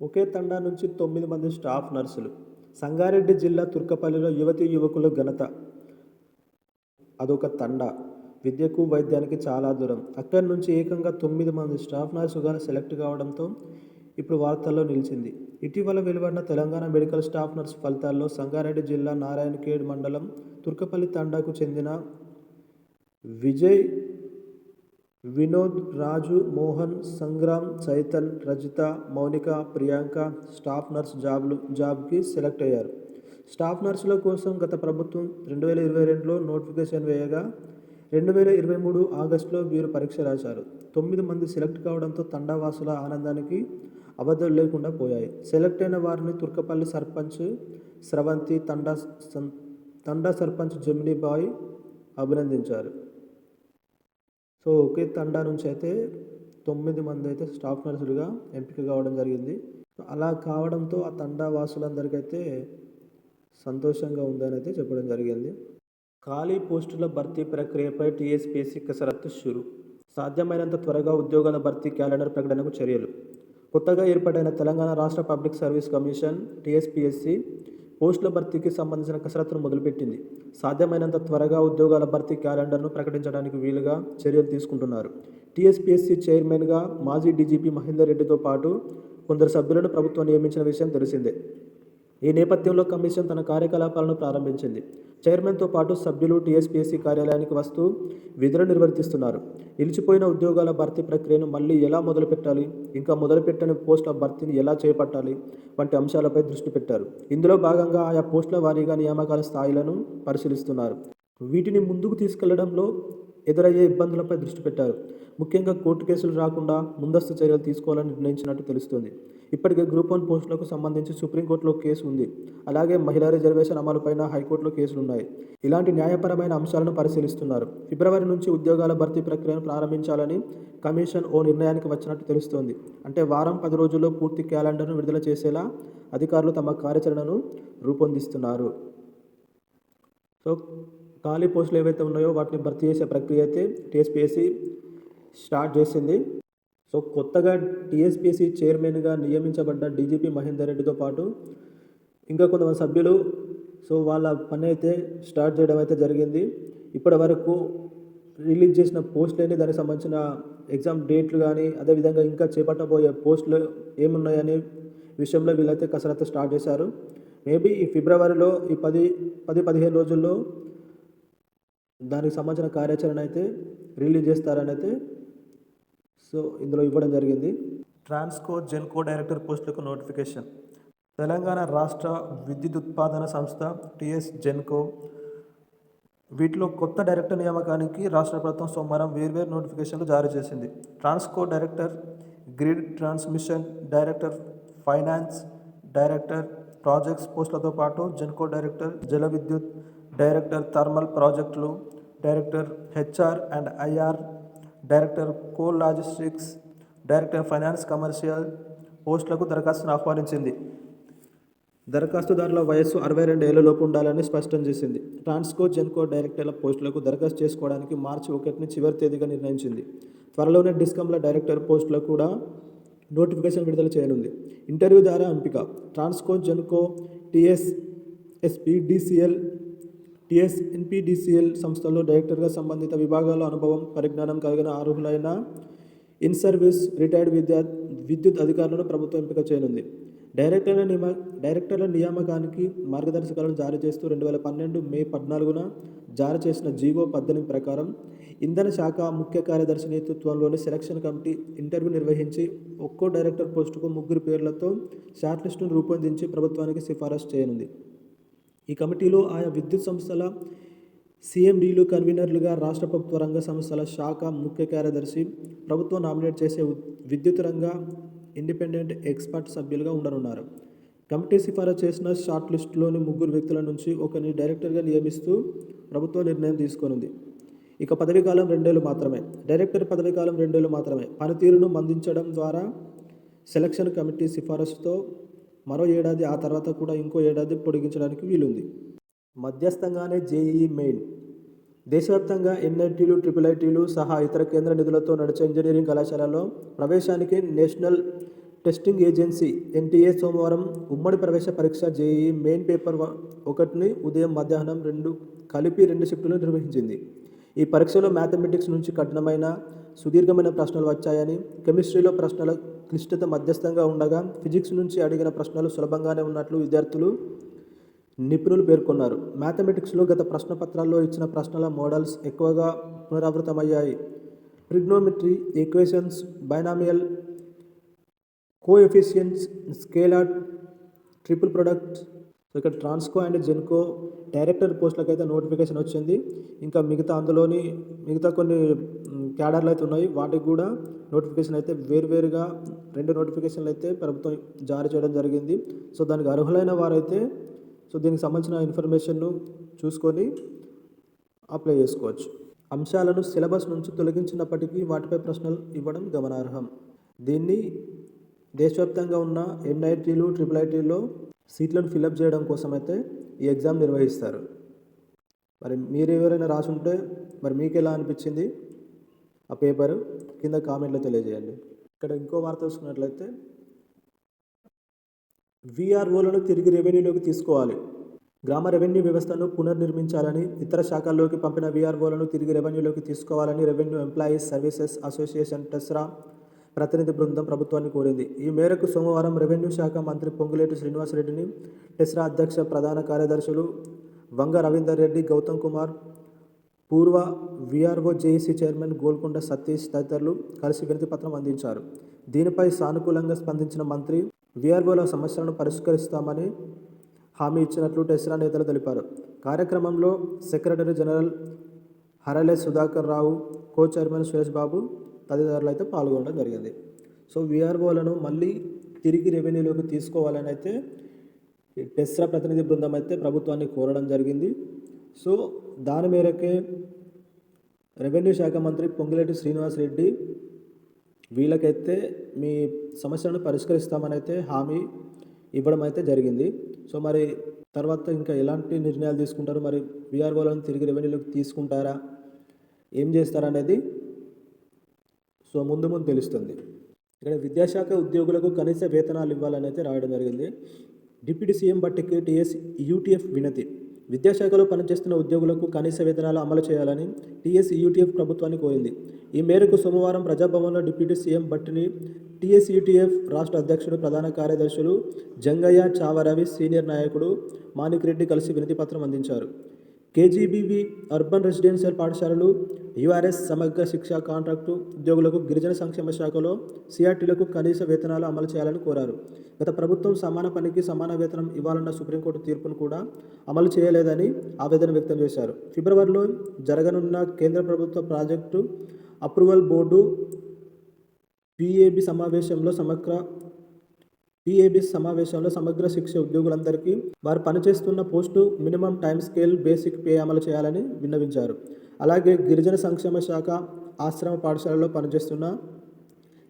ఒకే తండా నుంచి 9 మంది స్టాఫ్ నర్సులు. సంగారెడ్డి జిల్లా తుర్కపల్లిలో యువతీ యువకుల ఘనత. అదొక తండా. విద్యకు, వైద్యానికి చాలా దూరం. అక్కడి నుంచి ఏకంగా 9 మంది స్టాఫ్ నర్సుగా సెలెక్ట్ కావడంతో ఇప్పుడు వార్తల్లో నిలిచింది. ఇటీవల వెలువడిన తెలంగాణ మెడికల్ స్టాఫ్ నర్సు ఫలితాల్లో సంగారెడ్డి జిల్లా నారాయణఖేడ్ మండలం తుర్కపల్లి తండాకు చెందిన విజయ్, వినోద్, రాజు, మోహన్, సంగ్రామ్, చైతన్, రజిత, మౌనిక, ప్రియాంక స్టాఫ్ నర్స్ జాబ్కి సెలెక్ట్ అయ్యారు. స్టాఫ్ నర్సుల కోసం గత ప్రభుత్వం 2022లో నోటిఫికేషన్ వేయగా 2023 ఆగస్టులో వీరు పరీక్ష రాశారు. 9 మంది సెలెక్ట్ కావడంతో తండావాసుల ఆనందానికి అవధులు లేకుండా పోయాయి. సెలెక్ట్ అయిన వారిని తుర్కపల్లి సర్పంచ్ స్రవంతి, తండా సర్పంచ్ జమినీ బాయ్ అభినందించారు. సో ఒకే తండా నుంచి అయితే 9 మంది అయితే స్టాఫ్ నర్సులుగా ఎంపిక కావడం జరిగింది. అలా కావడంతో ఆ తండా వాసులందరికైతే సంతోషంగా ఉందని అయితే చెప్పడం జరిగింది. ఖాళీ పోస్టుల భర్తీ ప్రక్రియపై టీఎస్పీఎస్సీ కసరత్తు షురు. సాధ్యమైనంత త్వరగా ఉద్యోగాల భర్తీ క్యాలెండర్ ప్రకటనకు చర్యలు. కొత్తగా ఏర్పాటైన తెలంగాణ రాష్ట్ర పబ్లిక్ సర్వీస్ కమిషన్ టీఎస్పీఎస్సీ పోస్టుల భర్తీకి సంబంధించిన కసరత్తును మొదలుపెట్టింది. సాధ్యమైనంత త్వరగా ఉద్యోగాల భర్తీ క్యాలెండర్ను ప్రకటించడానికి వీలుగా చర్యలు తీసుకుంటున్నారు. టీఎస్పీఎస్సీ చైర్మన్గా మాజీ డీజీపీ మహేందర్ రెడ్డితో పాటు కొందరు సభ్యులను ప్రభుత్వం నియమించిన విషయం తెలిసిందే. ఈ నేపథ్యంలో కమిషన్ తన కార్యకలాపాలను ప్రారంభించింది. చైర్మన్తో పాటు సభ్యులు టీఎస్పీఎస్సీ కార్యాలయానికి వస్తూ విధులు నిర్వర్తిస్తున్నారు. నిలిచిపోయిన ఉద్యోగాల భర్తీ ప్రక్రియను మళ్లీ ఎలా మొదలుపెట్టాలి, ఇంకా మొదలుపెట్టని పోస్టుల భర్తీని ఎలా చేపట్టాలి వంటి అంశాలపై దృష్టి పెట్టారు. ఇందులో భాగంగా ఆయా పోస్టుల వారీగా నియామకాల స్థాయిలను పరిశీలిస్తున్నారు. వీటిని ముందుకు తీసుకెళ్లడంలో ఎదురయ్యే ఇబ్బందులపై దృష్టి పెట్టారు. ముఖ్యంగా కోర్టు కేసులు రాకుండా ముందస్తు చర్యలు తీసుకోవాలని నిర్ణయించినట్టు తెలుస్తోంది. ఇప్పటికే గ్రూప్ 1 పోస్టులకు సంబంధించి సుప్రీంకోర్టులో కేసు ఉంది. అలాగే మహిళా రిజర్వేషన్ అమలుపైన హైకోర్టులో కేసులున్నాయి. ఇలాంటి న్యాయపరమైన అంశాలను పరిశీలిస్తున్నారు. ఫిబ్రవరి నుంచి ఉద్యోగాల భర్తీ ప్రక్రియను ప్రారంభించాలని కమిషన్ ఓ నిర్ణయానికి వచ్చినట్టు తెలుస్తోంది. అంటే వారం 10 రోజుల్లో పూర్తి క్యాలెండర్ను విడుదల చేసేలా అధికారులు తమ కార్యాచరణను రూపొందిస్తున్నారు. సో ఖాళీ పోస్టులు ఏవైతే ఉన్నాయో వాటిని భర్తీ చేసే ప్రక్రియ అయితే టీఎస్పీఎస్సీ స్టార్ట్ చేసింది. సో కొత్తగా టీఎస్పీఎస్సీ చైర్మన్గా నియమించబడ్డ డీజీపీ మహేందర్ రెడ్డితో పాటు ఇంకా కొంతమంది సభ్యులు వాళ్ళ పని అయితే స్టార్ట్ చేయడం అయితే జరిగింది. ఇప్పటి వరకు రిలీజ్ చేసిన పోస్టులని దానికి సంబంధించిన ఎగ్జామ్ డేట్లు కానీ అదేవిధంగా ఇంకా చేపట్టబోయే పోస్టులు ఏమున్నాయనే విషయంలో వీళ్ళైతే కసరత్తు స్టార్ట్ చేశారు. మేబీ ఈ ఫిబ్రవరిలో ఈ 10-15 రోజుల్లో దానికి సంబంధించిన కార్యాచరణ అయితే రిలీజ్ చేస్తారని అయితే ఇందులో ఇవ్వడం జరిగింది. ట్రాన్స్కో జెన్కో డైరెక్టర్ పోస్టులకు నోటిఫికేషన్. తెలంగాణ రాష్ట్ర విద్యుత్ ఉత్పాదన సంస్థ టీఎస్ జెన్కో వీటిలో కొత్త డైరెక్టర్ నియామకానికి రాష్ట్ర ప్రభుత్వం సోమవారం వేర్వేరు నోటిఫికేషన్లు జారీ చేసింది. Transco director, grid transmission director, finance director, projects పోస్టులతో పాటు జెన్కో డైరెక్టర్, జల విద్యుత్ డైరెక్టర్, థర్మల్ ప్రాజెక్టులు director, HR and IR director, coal logistics director, finance commercial పోస్టులకు దరఖాస్తును ఆహ్వానించింది. దరఖాస్తుదారుల వయస్సు 62 ఏళ్లలోపు ఉండాలని స్పష్టం చేసింది. ట్రాన్స్కో జెన్కో డైరెక్టర్ల పోస్టులకు దరఖాస్తు చేసుకోవడానికి మార్చి 1ని చివరి తేదీగా నిర్ణయించింది. త్వరలోనే డిస్కంల డైరెక్టర్ పోస్టులకు కూడా నోటిఫికేషన్ విడుదల చేయనుంది. ఇంటర్వ్యూ ద్వారా ఎంపిక. ట్రాన్స్కో జెన్కో టీఎస్ఎన్పీడీసీఎల్ సంస్థల్లో డైరెక్టర్గా సంబంధిత విభాగాల్లో అనుభవం, పరిజ్ఞానం కలిగిన అర్హులైన ఇన్ సర్వీస్ రిటైర్డ్ విద్యుత్ అధికారులను ప్రభుత్వం ఎంపిక చేయనుంది. డైరెక్టర్ల నియామకానికి మార్గదర్శకాలను జారీ చేస్తూ 2012 మే 14న జారీ చేసిన జీవో 18 ప్రకారం ఇంధన శాఖ ముఖ్య కార్యదర్శి నేతృత్వంలోని సెలక్షన్ కమిటీ ఇంటర్వ్యూ నిర్వహించి ఒక్కో డైరెక్టర్ పోస్టుకు 3 పేర్లతో షార్ట్లిస్టును రూపొందించి ప్రభుత్వానికి సిఫారసు చేయనుంది. ఈ కమిటీలో ఆయా విద్యుత్ సంస్థల సీఎండీలు కన్వీనర్లుగా, రాష్ట్ర ప్రభుత్వ రంగ సంస్థల శాఖ ముఖ్య కార్యదర్శి, ప్రభుత్వం నామినేట్ చేసే విద్యుత్ రంగ ఇండిపెండెంట్ ఎక్స్పర్ట్ సభ్యులుగా ఉండనున్నారు. కమిటీ సిఫారసు చేసిన షార్ట్ లిస్టులోని 3 వ్యక్తుల నుంచి ఒకరిని డైరెక్టర్గా నియమిస్తూ ప్రభుత్వం నిర్ణయం తీసుకోనుంది. ఇక పదవీకాలం 2 ఏళ్లు మాత్రమే. డైరెక్టర్ పదవీకాలం 2 ఏళ్లు మాత్రమే. పనితీరును మందించడం ద్వారా సెలక్షన్ కమిటీ సిఫారసుతో మరో ఏడాది, ఆ తర్వాత కూడా ఇంకో ఏడాది పొడిగించడానికి వీలుంది. మధ్యస్థంగానే జేఈఈ మెయిన్. దేశవ్యాప్తంగా ఎన్ఐటీలు, ట్రిపుల్ ఐటీలు సహా ఇతర కేంద్ర నిధులతో నడిచే ఇంజనీరింగ్ కళాశాలలో ప్రవేశానికి నేషనల్ టెస్టింగ్ ఏజెన్సీ ఎన్టీఏ సోమవారం ఉమ్మడి ప్రవేశ పరీక్ష జేఈఈ మెయిన్ పేపర్ 1ని ఉదయం మధ్యాహ్నం కలిపి 2 షిఫ్టులు నిర్వహించింది. ఈ పరీక్షలో మ్యాథమెటిక్స్ నుంచి కఠినమైన సుదీర్ఘమైన ప్రశ్నలు వచ్చాయని, కెమిస్ట్రీలో ప్రశ్నల క్లిష్టత మధ్యస్థంగా ఉండగా ఫిజిక్స్ నుంచి అడిగిన ప్రశ్నలు సులభంగానే ఉన్నట్లు నిపుణులు పేర్కొన్నారు. మ్యాథమెటిక్స్లో గత ప్రశ్నపత్రాల్లో ఇచ్చిన ప్రశ్నల మోడల్స్ ఎక్కువగా పునరావృతమయ్యాయి. Trigonometry, equations, binomial coefficients, scalar, triple products. So ఇక్కడ ట్రాన్స్కో అండ్ జెన్కో డైరెక్టర్ పోస్టులకు అయితే నోటిఫికేషన్ వచ్చింది. ఇంకా మిగతా కొన్ని క్యాడర్లు అయితే ఉన్నాయి, వాటికి కూడా నోటిఫికేషన్ అయితే వేరువేరుగా 2 నోటిఫికేషన్లు అయితే ప్రభుత్వం జారీ చేయడం జరిగింది. సో దానికి అర్హులైన వారైతే దీనికి సంబంధించిన ఇన్ఫర్మేషన్ను చూసుకొని అప్లై చేసుకోవచ్చు. అంశాలను సిలబస్ నుంచి తొలగించినప్పటికీ వాటిపై ప్రశ్నలు ఇవ్వడం గమనార్హం. దీన్ని దేశవ్యాప్తంగా ఉన్న ఎన్ఐటీలు, ట్రిపుల్ ఐటీల్లో సీట్లను ఫిలప్ చేయడం కోసం అయితే ఈ ఎగ్జామ్ నిర్వహిస్తారు. మరి మీరు ఎవరైనా రాసుంటే మరి మీకు ఎలా అనిపించింది ఆ పేపరు కింద కామెంట్లో తెలియజేయండి. ఇక్కడ ఇంకో వార్త చూసుకున్నట్లయితే వీఆర్ఓలను తిరిగి రెవెన్యూలోకి తీసుకోవాలి. గ్రామ రెవెన్యూ వ్యవస్థను పునర్నిర్మించాలని, ఇతర శాఖల్లోకి పంపిన వీఆర్ఓలను తిరిగి రెవెన్యూలోకి తీసుకోవాలని revenue employees services association TESRA ప్రతినిధి బృందం ప్రభుత్వాన్ని కోరింది. ఈ మేరకు సోమవారం రెవెన్యూ శాఖ మంత్రి పొంగులేటి శ్రీనివాసరెడ్డిని టెస్రా అధ్యక్ష ప్రధాన కార్యదర్శులు వంగ రవీందర్ రెడ్డి, గౌతమ్ కుమార్, పూర్వ VRO JAC chairman Golconda Satish తదితరులు కలిసి వినతిపత్రం అందించారు. దీనిపై సానుకూలంగా స్పందించిన మంత్రి వీఆర్ఓల సమస్యలను పరిష్కరిస్తామని హామీ ఇచ్చినట్లు టెస్రా నేతలు తెలిపారు. కార్యక్రమంలో సెక్రటరీ జనరల్ హరలే సుధాకర్ రావు, కో చైర్మన్ సురేష్ బాబు తదితరులు అయితే పాల్గొనడం జరిగింది. సో వీఆర్ఓలను మళ్ళీ తిరిగి రెవెన్యూలోకి తీసుకోవాలని అయితే టెస్రా ప్రతినిధి బృందం అయితే ప్రభుత్వాన్ని కోరడం జరిగింది. సో దాని మేరకే రెవెన్యూ శాఖ మంత్రి పొంగులేటి శ్రీనివాసరెడ్డి వీళ్ళకైతే మీ సమస్యలను పరిష్కరిస్తామని అయితే హామీ ఇవ్వడం అయితే జరిగింది. సో మరి తర్వాత ఇంకా ఎలాంటి నిర్ణయాలు తీసుకుంటారు, మరి వీఆర్ఓలను తిరిగి రెవెన్యూలోకి తీసుకుంటారా, ఏం చేస్తారనేది సో ముందు తెలుస్తుంది. ఇక్కడ విద్యాశాఖ ఉద్యోగులకు కనీస వేతనాలు ఇవ్వాలని అయితే రాయడం జరిగింది. డిప్యూటీ సీఎం బట్టికి టీఎస్ యూటీఎఫ్ వినతి. విద్యాశాఖలో పనిచేస్తున్న ఉద్యోగులకు కనీస వేతనాలు అమలు చేయాలని టీఎస్ యూటీఎఫ్ ప్రభుత్వాన్ని కోరింది. ఈ మేరకు సోమవారం ప్రజాభవన్లో డిప్యూటీ సీఎం బట్టిని టీఎస్ యూటీఎఫ్ రాష్ట్ర అధ్యక్షుడు, ప్రధాన కార్యదర్శులు జంగయ్య, చావరవి, సీనియర్ నాయకుడు మాణిక్ రెడ్డి కలిసి వినతిపత్రం అందించారు. కేజీబీవీ అర్బన్ రెసిడెన్షియల్ పాఠశాలలు, యూఆర్ఎస్ సమగ్ర శిక్ష కాంట్రాక్టు ఉద్యోగులకు గిరిజన సంక్షేమ శాఖలో సిఆర్టీలకు కనీస వేతనాలు అమలు చేయాలని కోరారు. గత ప్రభుత్వం సమాన పనికి సమాన వేతనం ఇవ్వాలన్న సుప్రీంకోర్టు తీర్పును కూడా అమలు చేయలేదని ఆవేదన వ్యక్తం చేశారు. ఫిబ్రవరిలో జరగనున్న కేంద్ర ప్రభుత్వ ప్రాజెక్టు అప్రూవల్ బోర్డు పీఏబీ సమావేశంలో సమగ్ర శిక్ష ఉద్యోగులందరికీ వారు పనిచేస్తున్న post minimum time scale basic pay అమలు చేయాలని విన్నవించారు. అలాగే గిరిజన సంక్షేమ శాఖ ఆశ్రమ పాఠశాలలో పనిచేస్తున్న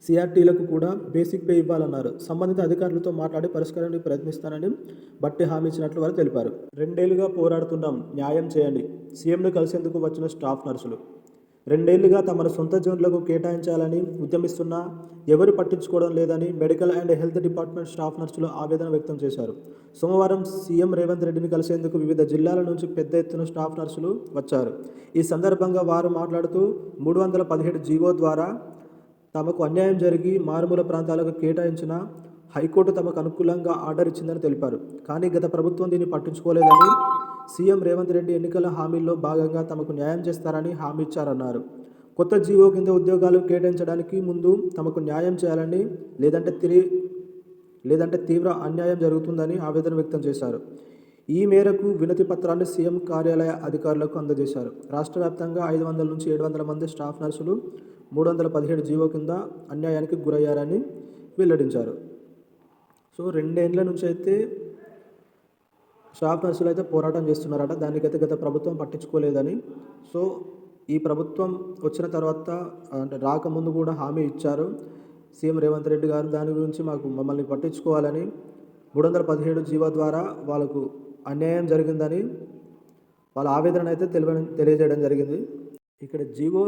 సిఆర్టీలకు కూడా బేసిక్ పే ఇవ్వాలన్నారు. సంబంధిత అధికారులతో మాట్లాడి పరిష్కారానికి ప్రయత్నిస్తానని బట్టి హామీ ఇచ్చినట్లు వారు తెలిపారు. 2 ఏళ్లుగా పోరాడుతున్నాం, న్యాయం చేయండి. సీఎంను కలిసేందుకు వచ్చిన స్టాఫ్ నర్సులు 2 ఏళ్లుగా తమను సొంత జోన్లకు కేటాయించాలని ఉద్యమిస్తున్నా ఎవరు పట్టించుకోవడం లేదని medical and health department staff నర్సులు ఆవేదన వ్యక్తం చేశారు. సోమవారం సీఎం రేవంత్ రెడ్డిని కలిసేందుకు వివిధ జిల్లాల నుంచి పెద్ద ఎత్తున స్టాఫ్ నర్సులు వచ్చారు. ఈ సందర్భంగా వారు మాట్లాడుతూ 317 జీవో ద్వారా తమకు అన్యాయం జరిగి మారుమూల ప్రాంతాలకు కేటాయించిన హైకోర్టు తమకు అనుకూలంగా ఆర్డర్ ఇచ్చిందని తెలిపారు. కానీ గత ప్రభుత్వం దీన్ని పట్టించుకోలేదని, సీఎం రేవంత్ రెడ్డి ఎన్నికల హామీల్లో భాగంగా తమకు న్యాయం చేస్తారని హామీ ఇచ్చారన్నారు. కొత్త జీవో కింద ఉద్యోగాలు కేటాయించడానికి ముందు తమకు న్యాయం చేయాలని, లేదంటే తీవ్ర అన్యాయం జరుగుతుందని ఆవేదన వ్యక్తం చేశారు. ఈ మేరకు వినతి పత్రాన్ని సీఎం కార్యాలయ అధికారులకు అందజేశారు. రాష్ట్ర వ్యాప్తంగా 500 నుంచి 700 మంది స్టాఫ్ నర్సులు 317 జీవో కింద అన్యాయానికి గురయ్యారని వెల్లడించారు. సో 2 ఏళ్ల నుంచి అయితే స్టాఫ్ నర్సులు అయితే పోరాటం చేస్తున్నారట. దానికైతే గత ప్రభుత్వం పట్టించుకోలేదని, సో ఈ ప్రభుత్వం వచ్చిన తర్వాత అంటే రాకముందు కూడా హామీ ఇచ్చారు సీఎం రేవంత్ రెడ్డి గారు. దాని గురించి మమ్మల్ని పట్టించుకోవాలని 317 జీవో ద్వారా వాళ్ళకు అన్యాయం జరిగిందని వాళ్ళ ఆవేదన అయితే తెలియజేయడం జరిగింది. ఇక్కడ జీవో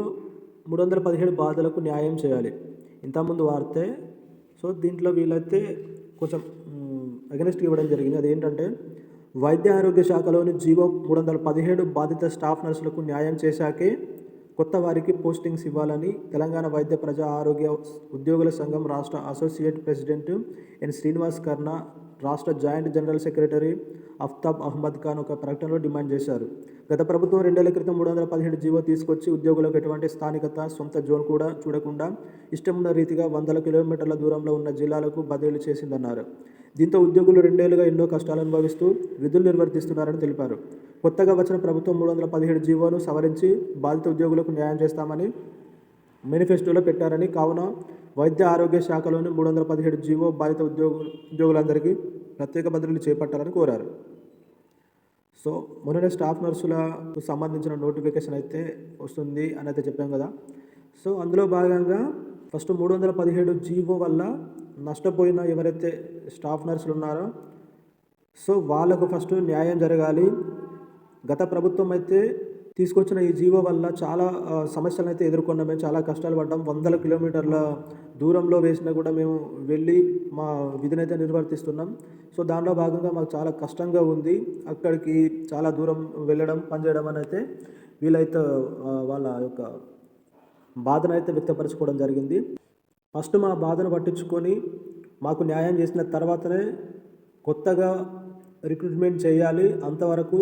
317 బాధలకు న్యాయం చేయాలి. ఇంతకుముందు వారితే సో దీంట్లో వీళ్ళైతే కొంచెం అగెనిస్ట్ ఇవ్వడం జరిగింది. అదేంటంటే వైద్య ఆరోగ్య శాఖలోని జీవో 317 బాధిత స్టాఫ్ నర్సులకు న్యాయం చేశాకే కొత్త వారికి పోస్టింగ్స్ ఇవ్వాలని తెలంగాణ వైద్య ప్రజా ఆరోగ్య ఉద్యోగుల సంఘం రాష్ట్ర associate president N Srinivas Karna, రాష్ట్ర joint general secretary Aftab Ahmed Khan ఒక ప్రకటనలో డిమాండ్ చేశారు. గత ప్రభుత్వం 2 ఏళ్ల క్రితం 317 జీవో తీసుకొచ్చి ఉద్యోగులకు ఎటువంటి స్థానికత, సొంత జోన్ కూడా చూడకుండా ఇష్టమున్న రీతిగా వందల కిలోమీటర్ల దూరంలో ఉన్న జిల్లాలకు బదిలీ చేసిందన్నారు. దీంతో ఉద్యోగులు 2 ఏళ్లుగా ఎన్నో కష్టాలు అనుభవిస్తూ విధులు నిర్వర్తిస్తున్నారని తెలిపారు. కొత్తగా వచ్చిన ప్రభుత్వం 317 జీవోను సవరించి బాధిత ఉద్యోగులకు న్యాయం చేస్తామని మేనిఫెస్టోలో పెట్టారని, కావున వైద్య ఆరోగ్య శాఖలోని 317 జీవో బాధిత ఉద్యోగులందరికీ ప్రత్యేక బదిలీలు చేపట్టాలని కోరారు. సో మొన్ననే స్టాఫ్ నర్సులకు సంబంధించిన నోటిఫికేషన్ అయితే వస్తుంది అని అయితే చెప్పాం కదా. సో అందులో భాగంగా ఫస్ట్ 317 జీవో వల్ల నష్టపోయిన ఎవరైతే స్టాఫ్ నర్సులు ఉన్నారో సో వాళ్ళకు ఫస్ట్ న్యాయం జరగాలి. గత ప్రభుత్వం అయితే తీసుకొచ్చిన ఈ జీవో వల్ల చాలా సమస్యలను అయితే ఎదుర్కొన్నాం. మేము చాలా కష్టాలు పడ్డాం. 100 కిలోమీటర్ల దూరంలో వేసినా కూడా మేము వెళ్ళి మా విధిని అయితే నిర్వర్తిస్తున్నాం. సో దానిలో భాగంగా మాకు చాలా కష్టంగా ఉంది. అక్కడికి చాలా దూరం వెళ్ళడం, పనిచేయడం అని అయితే వీళ్ళైతే వాళ్ళ యొక్క బాధను అయితే వ్యక్తపరచుకోవడం జరిగింది. ఫస్ట్ మా బాధను పట్టించుకొని మాకు న్యాయం చేసిన తర్వాతనే కొత్తగా రిక్రూట్మెంట్ చేయాలి, అంతవరకు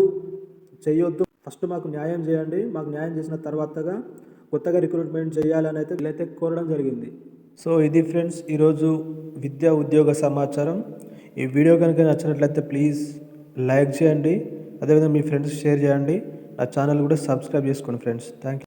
చేయొద్దు. ఫస్ట్ మాకు న్యాయం చేయండి, మాకు న్యాయం చేసిన తర్వాతగా కొత్తగా రిక్రూట్మెంట్ చేయాలని అయితే వీళ్ళైతే కోరడం జరిగింది. సో ఇది ఫ్రెండ్స్ ఈరోజు విద్యా ఉద్యోగ సమాచారం. ఈ వీడియో కనుక నచ్చినట్లయితే ప్లీజ్ లైక్ చేయండి, అదేవిధంగా మీ ఫ్రెండ్స్ షేర్ చేయండి. నా ఛానల్ కూడా సబ్స్క్రైబ్ చేసుకోండి ఫ్రెండ్స్. Thank you.